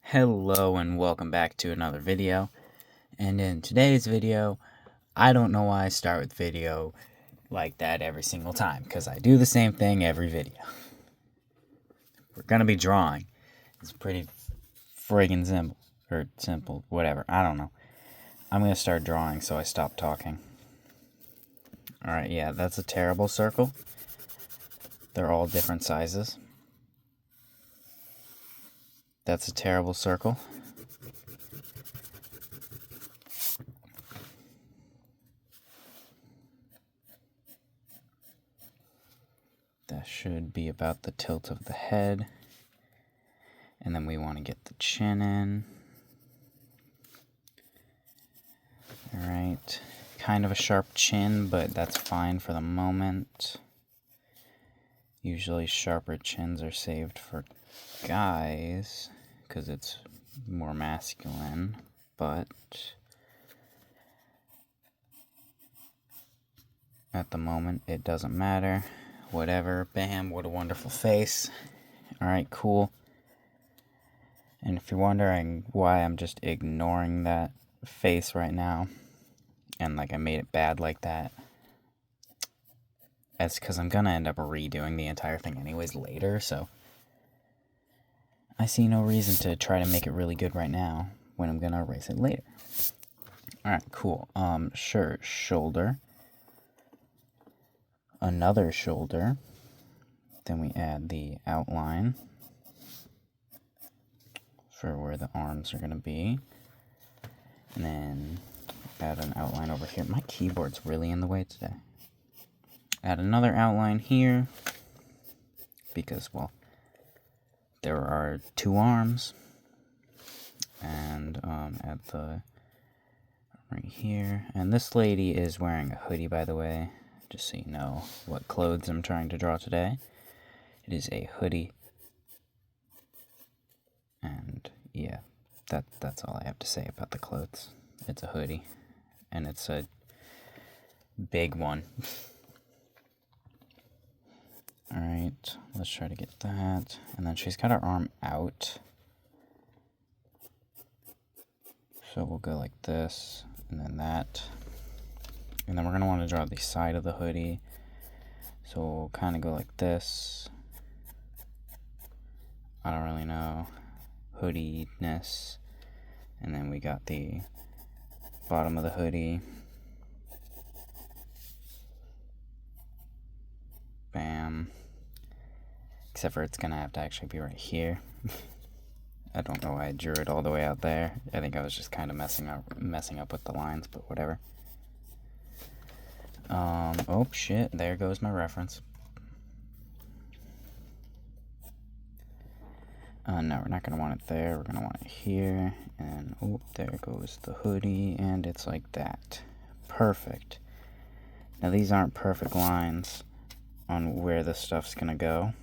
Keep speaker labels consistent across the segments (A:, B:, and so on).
A: Hello and welcome back to another video. And in today's video, I don't know why I start with video like that every single time, because I do the same thing every video. We're gonna be drawing. It's pretty friggin' simple, or simple, whatever, I don't know. I'm gonna start drawing, so I stop talking. Alright, yeah, that's a terrible circle. They're all different sizes. That's a terrible circle. That should be about the tilt of the head. And then we want to get the chin in. Alright. Kind of a sharp chin, but that's fine for the moment. Usually sharper chins are saved for guys, because it's more masculine, but at the moment it doesn't matter. Whatever. Bam, what a wonderful face. Alright, cool. And if you're wondering why I'm just ignoring that face right now, and like I made it bad like that, that's because I'm gonna end up redoing the entire thing anyways later, so I see no reason to try to make it really good right now when I'm gonna erase it later. Alright, cool. Sure, shoulder. Another shoulder. Then we add the outline for where the arms are gonna be. And then add an outline over here. My keyboard's really in the way today. Add another outline here, because, well, there are two arms. And add the right here. And this lady is wearing a hoodie, by the way, just so you know what clothes I'm trying to draw today. It is a hoodie. And yeah, that's all I have to say about the clothes. It's a hoodie, and it's a big one. Alright, let's try to get that. And then she's got her arm out. So we'll go like this, and then that. And then we're going to want to draw the side of the hoodie. So we'll kind of go like this. I don't really know. Hoodie-ness. And then we got the bottom of the hoodie. Bam. Except for it's going to have to actually be right here. I don't know why I drew it all the way out there. I think I was just kind of messing up with the lines, but whatever. Oh shit, there goes my reference. No, we're not going to want it there. We're going to want it here. And, oh, there goes the hoodie. And it's like that. Perfect. Now, these aren't perfect lines on where this stuff's going to go.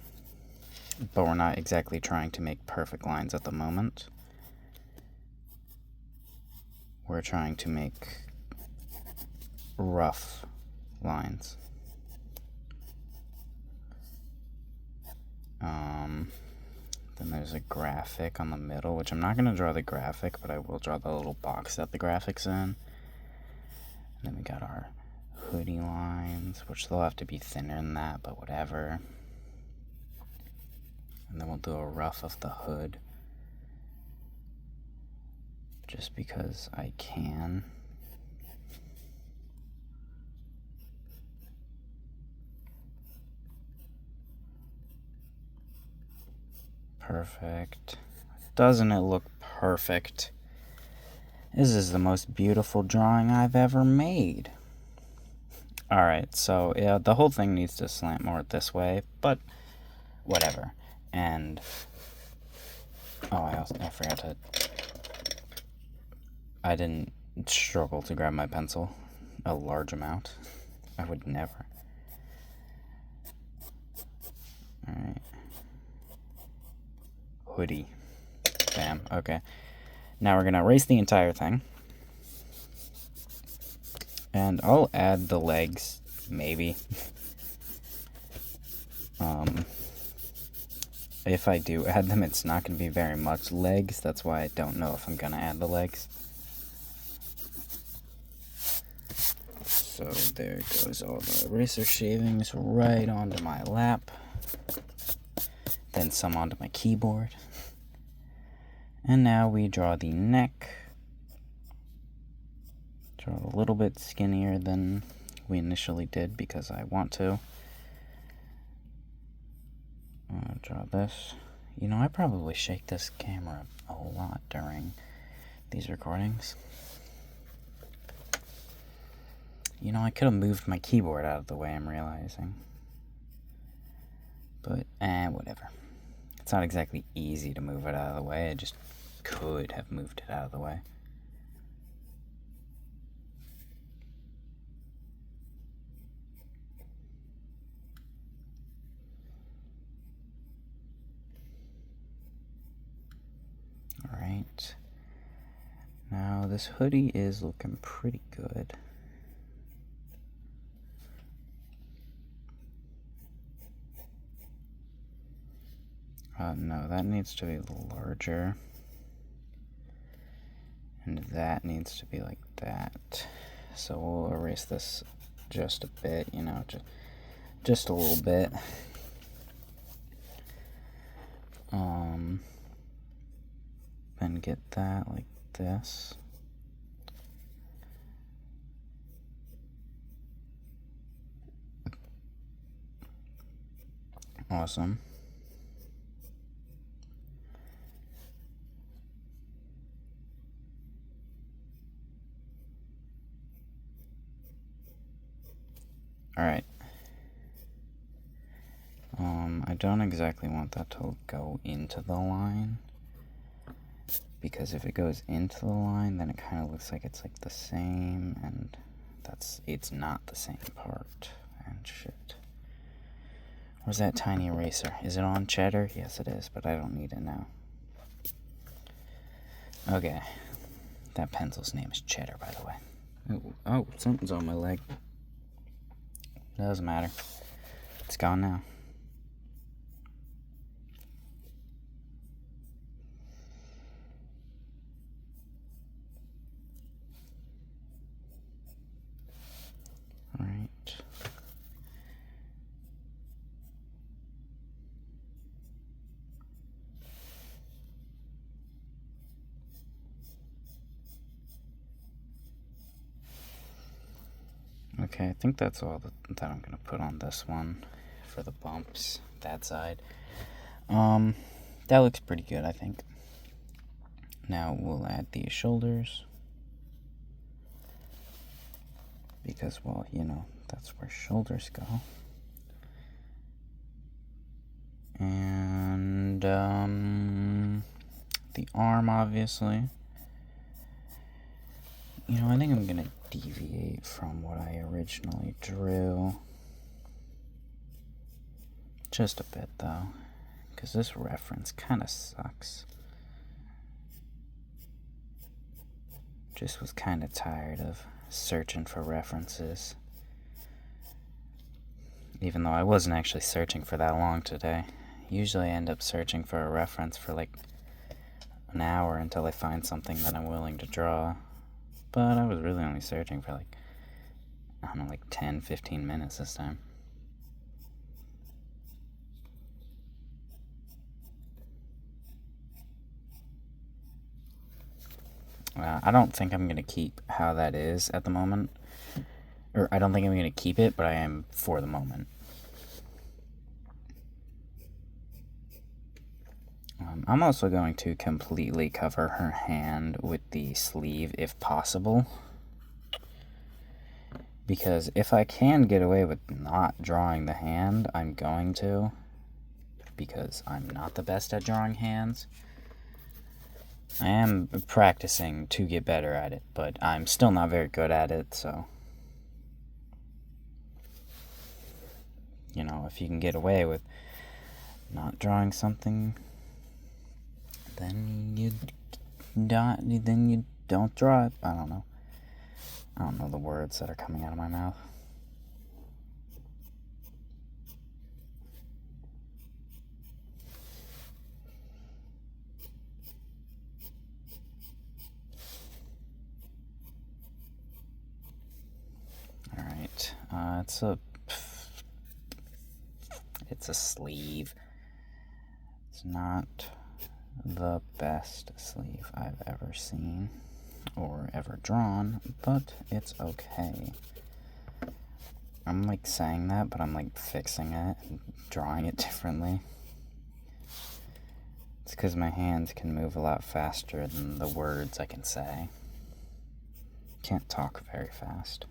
A: But we're not exactly trying to make perfect lines at the moment. We're trying to make rough lines. Then there's a graphic on the middle, which I'm not going to draw the graphic, but I will draw the little box that the graphic's in. And then we got our hoodie lines, which they'll have to be thinner than that, but whatever. And then we'll do a rough of the hood, just because I can. Perfect. Doesn't it look perfect? This is the most beautiful drawing I've ever made. Alright, so yeah, the whole thing needs to slant more this way, but whatever. And oh, I forgot to. I didn't struggle to grab my pencil a large amount. I would never. Alright. Hoodie. Bam. Okay. Now we're going to erase the entire thing. And I'll add the legs, maybe. if I do add them, it's not going to be very much legs. That's why I don't know if I'm going to add the legs. So there goes all the eraser shavings right onto my lap. Then some onto my keyboard. And now we draw the neck. Draw it a little bit skinnier than we initially did because I want to. Draw this. You know, I probably shake this camera a lot during these recordings. You know, I could have moved my keyboard out of the way, I'm realizing. But, whatever. It's not exactly easy to move it out of the way. I just could have moved it out of the way. Alright. Now, this hoodie is looking pretty good. No, that needs to be larger. And that needs to be like that. So we'll erase this just a bit, you know, just a little bit. Then get that like this. Awesome. Alright. I don't exactly want that to go into the line, because if it goes into the line, then it kind of looks like it's like the same, and it's not the same part, and shit. Where's that tiny eraser? Is it on Cheddar? Yes, it is, but I don't need it now. Okay. That pencil's name is Cheddar, by the way. Oh, something's on my leg. Doesn't matter. It's gone now. Alright. Okay, I think that's all that I'm going to put on this one for the bumps, that side. That looks pretty good, I think. Now we'll add these shoulders, because, well, you know, that's where shoulders go. And, the arm, obviously. You know, I think I'm going to deviate from what I originally drew. Just a bit, though, because this reference kind of sucks. Just was kind of tired of searching for references. Even though I wasn't actually searching for that long today. Usually I end up searching for a reference for like an hour until I find something that I'm willing to draw. But I was really only searching for like, I don't know, like 10-15 minutes this time. I don't think I'm going to keep how that is at the moment. Or I don't think I'm going to keep it, but I am for the moment. I'm also going to completely cover her hand with the sleeve if possible. Because if I can get away with not drawing the hand, I'm going to. Because I'm not the best at drawing hands. I am practicing to get better at it, but I'm still not very good at it, so. You know, if you can get away with not drawing something, then you don't draw it. I don't know. I don't know the words that are coming out of my mouth. It's a sleeve. It's not the best sleeve I've ever seen or ever drawn, but it's okay. I'm like saying that, but I'm like fixing it and drawing it differently. It's because my hands can move a lot faster than the words I can say. Can't talk very fast.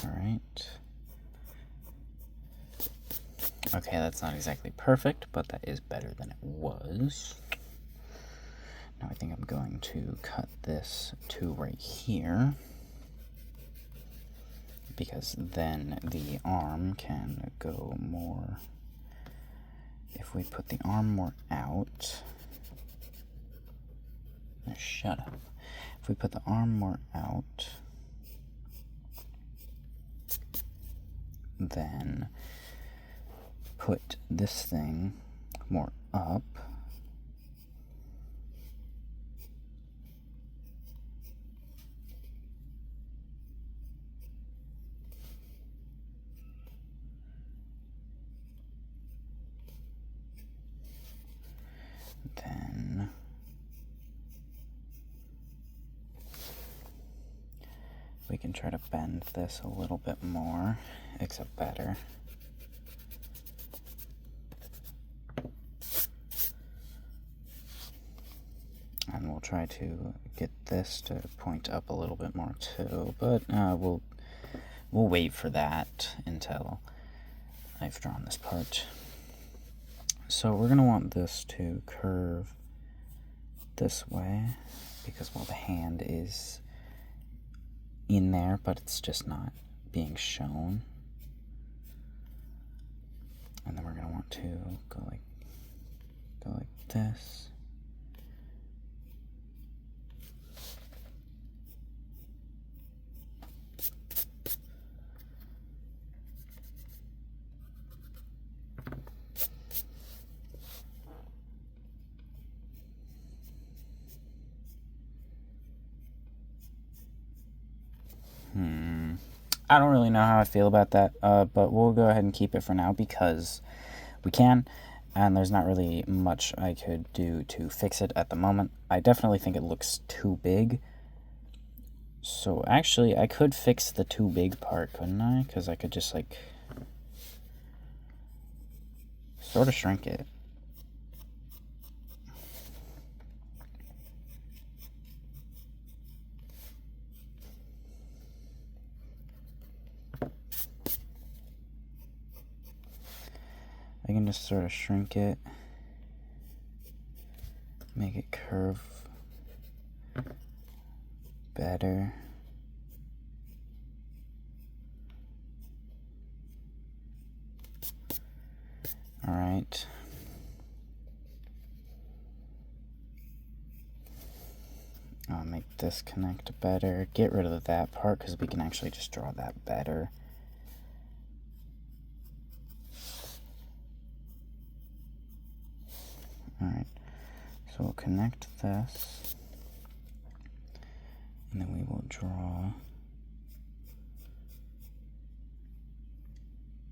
A: Alright. Okay, that's not exactly perfect, but that is better than it was. Now I think I'm going to cut this to right here, because then the arm can go more. If we put the arm more out, shut up. If we put the arm more out, then put this thing more up, then we can try to bend this a little bit more, except better. And we'll try to get this to point up a little bit more too, but we'll wait for that until I've drawn this part. So we're going to want this to curve this way, because while the hand is in there, but it's just not being shown. And then we're going to want to go like this. I don't really know how I feel about that, but we'll go ahead and keep it for now because we can, and there's not really much I could do to fix it at the moment. I definitely think it looks too big. So actually, I could fix the too big part, couldn't I? Because I could just like sort of shrink it. I can just sort of shrink it, make it curve better. All right. I'll make this connect better. Get rid of that part because we can actually just draw that better. Alright, so we'll connect this, and then we will draw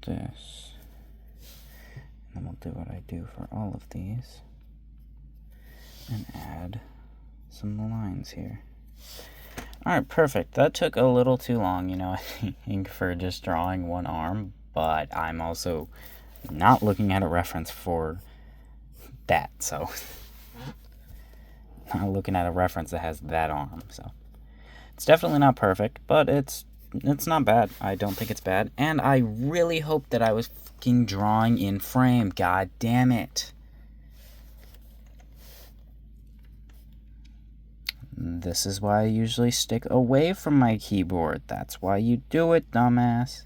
A: this, and then we'll do what I do for all of these, and add some lines here. Alright, perfect. That took a little too long, you know, I think, for just drawing one arm, but I'm also not looking at a reference for that, so not looking at a reference that has that arm, so it's definitely not perfect, but it's not bad. I don't think it's bad, and I really hope that I was fucking drawing in frame. God damn it. This is why I usually stick away from my keyboard. That's why you do it, dumbass.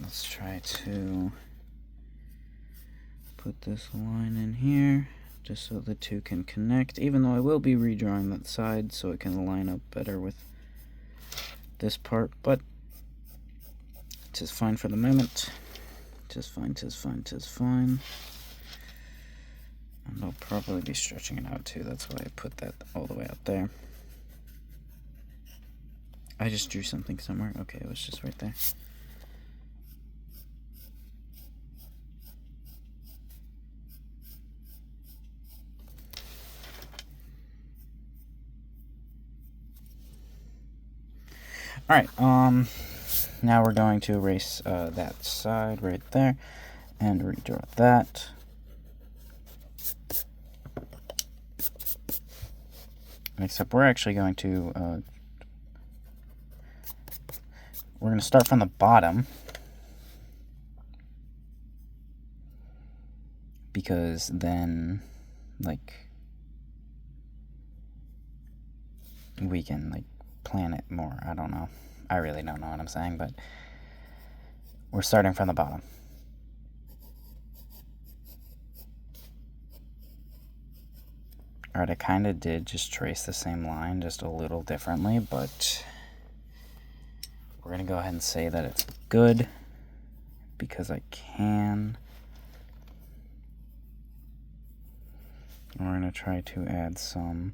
A: Let's try to put this line in here just so the two can connect, even though I will be redrawing that side so it can line up better with this part, but tis fine for the moment. Tis fine, tis fine, tis fine. And I'll probably be stretching it out too, that's why I put that all the way out there. I just drew something somewhere. Okay, it was just right there. Alright, now we're going to erase that side right there and redraw that. Except we're actually going to we're going to start from the bottom, because then we can plan it more. I don't know. I really don't know what I'm saying, but we're starting from the bottom. Alright, I kind of did just trace the same line, just a little differently, but we're going to go ahead and say that it's good, because I can. We're going to try to add some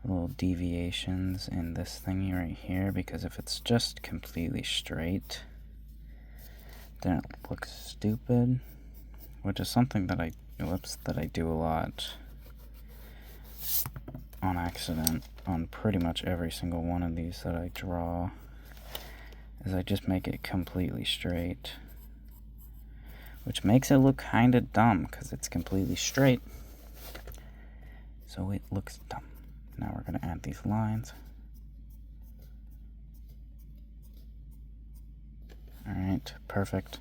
A: little deviations in this thingy right here, because if it's just completely straight, then it looks stupid, which is something that I do a lot on accident on pretty much every single one of these that I draw, is I just make it completely straight, which makes it look kind of dumb because it's completely straight, so it looks dumb. Now we're going to add these lines. Alright, perfect.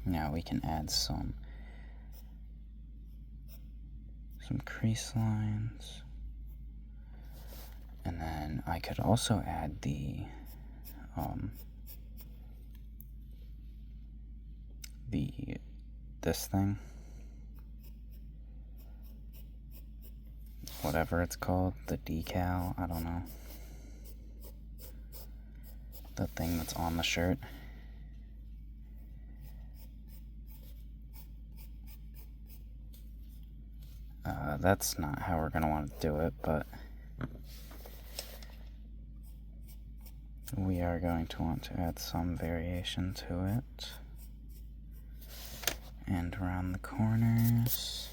A: Now we can add some crease lines. And then I could also add this thing, whatever it's called, the decal, I don't know, the thing that's on the shirt. That's not how we're going to want to do it, but we are going to want to add some variation to it. And around the corners.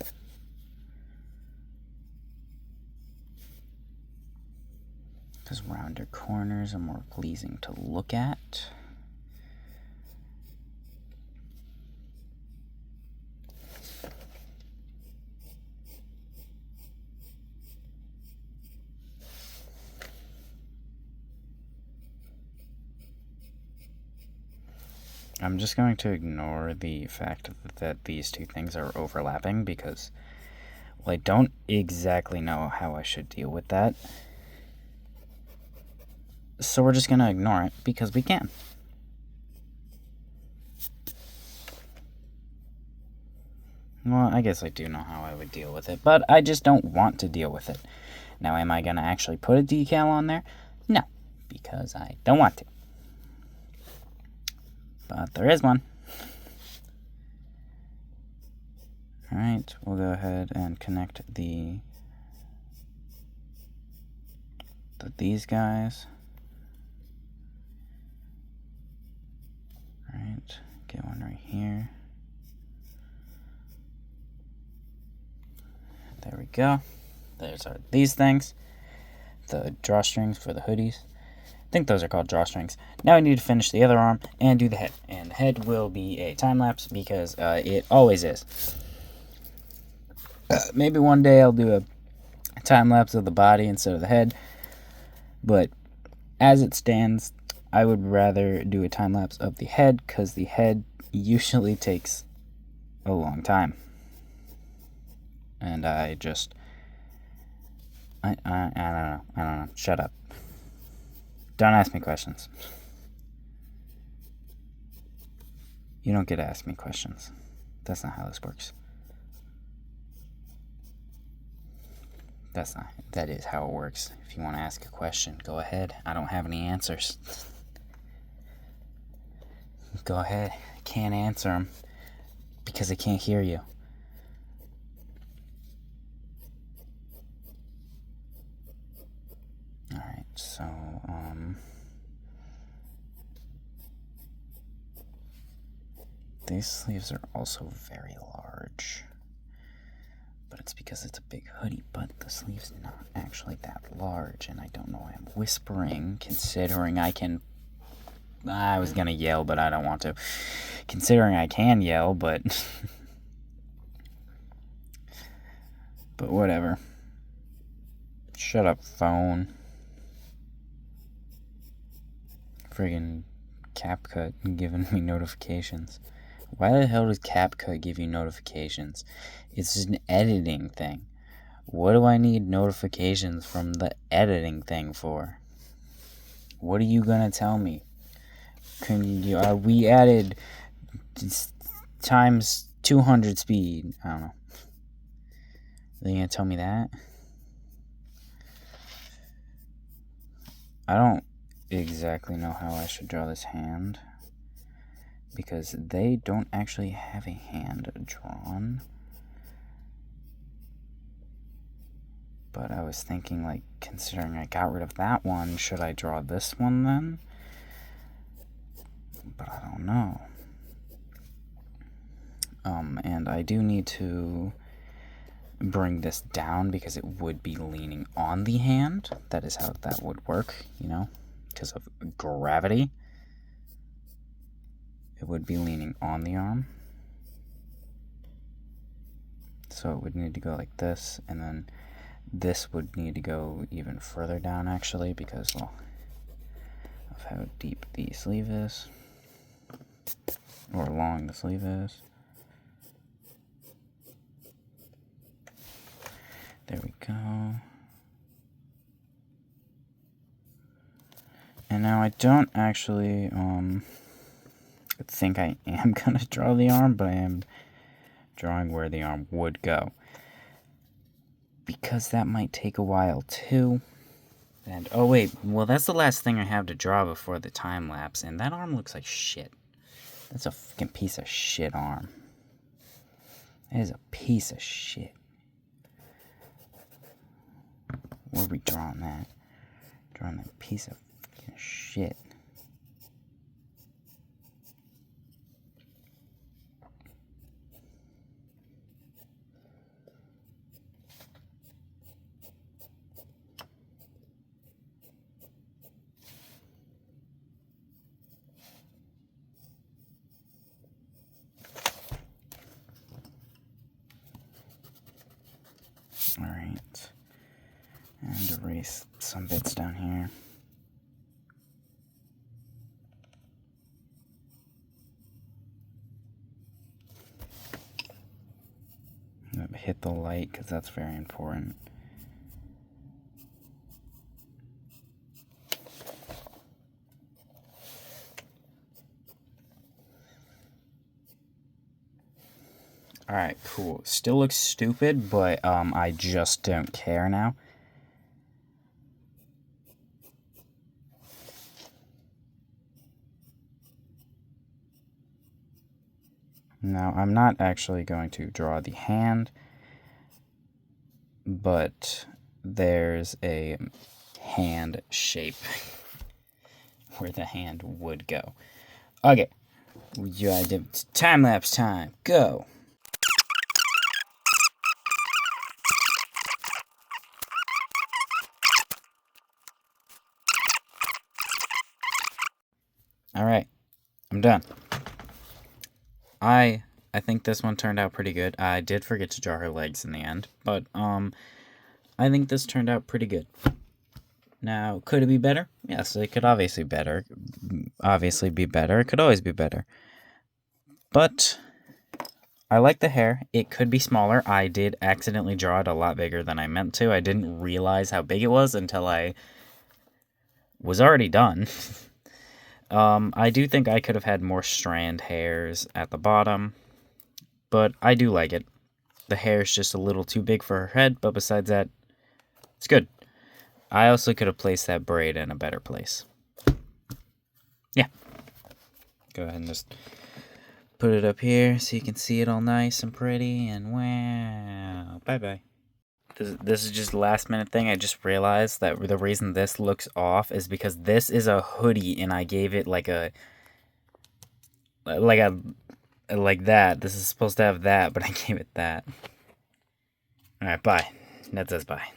A: Because rounder corners are more pleasing to look at. I'm just going to ignore the fact that these two things are overlapping, because, well, I don't exactly know how I should deal with that. So we're just going to ignore it, because we can. Well, I guess I do know how I would deal with it, but I just don't want to deal with it. Now, am I going to actually put a decal on there? No, because I don't want to. But there is one. Alright, we'll go ahead and connect these guys. Alright, get one right here. There we go. There's these things. The drawstrings for the hoodies. I think those are called drawstrings. Now I need to finish the other arm and do the head. And the head will be a time-lapse, because it always is. Maybe one day I'll do a time-lapse of the body instead of the head. But as it stands, I would rather do a time-lapse of the head, because the head usually takes a long time. And I don't know. Shut up. Don't ask me questions. You don't get to ask me questions. That's not how this works. That is how it works. If you want to ask a question, go ahead. I don't have any answers. Go ahead. I can't answer them because I can't hear you. Alright, so, these sleeves are also very large. But it's because it's a big hoodie, but the sleeve's not actually that large, and I don't know why I'm whispering, considering I was gonna yell, but I don't want to. Considering I can yell, but... but whatever. Shut up, phone. Friggin' CapCut giving me notifications. Why the hell does CapCut give you notifications? It's just an editing thing. What do I need notifications from the editing thing for? What are you gonna tell me? We added times 200 speed. I don't know. Are you gonna tell me that? I don't exactly know how I should draw this hand, because they don't actually have a hand drawn. But I was thinking, like, considering I got rid of that one, should I draw this one then? But I don't know. And I do need to bring this down because it would be leaning on the hand. That is how that would work, you know, because of gravity. It would be leaning on the arm. So it would need to go like this, and then this would need to go even further down, actually, because, well, of how deep the sleeve is, or long the sleeve is. There we go. And now I don't actually think I am going to draw the arm, but I am drawing where the arm would go, because that might take a while too. And oh wait, well, that's the last thing I have to draw before the time lapse, and that arm looks like shit. That's a fucking piece of shit arm. That is a piece of shit. Where are we drawing that? Drawing that piece of fucking shit. Alright. And erase some bits down here. Hit the light, because that's very important. Alright, cool. Still looks stupid, but I just don't care now. Now, I'm not actually going to draw the hand, but there's a hand shape where the hand would go. Okay, time-lapse time, go! Alright, I'm done. I think this one turned out pretty good. I did forget to draw her legs in the end, but I think this turned out pretty good. Now, could it be better? Yes, it could obviously be better. It could always be better. But I like the hair. It could be smaller. I did accidentally draw it a lot bigger than I meant to. I didn't realize how big it was until I was already done. I do think I could have had more strand hairs at the bottom, but I do like it. The hair is just a little too big for her head, but besides that, it's good. I also could have placed that braid in a better place. Yeah. Go ahead and just put it up here so you can see it all nice and pretty, and wow. Bye-bye. This is just a last minute thing. I just realized that the reason this looks off is because this is a hoodie and I gave it like that. This is supposed to have that, but I gave it that. Alright, bye. That says bye.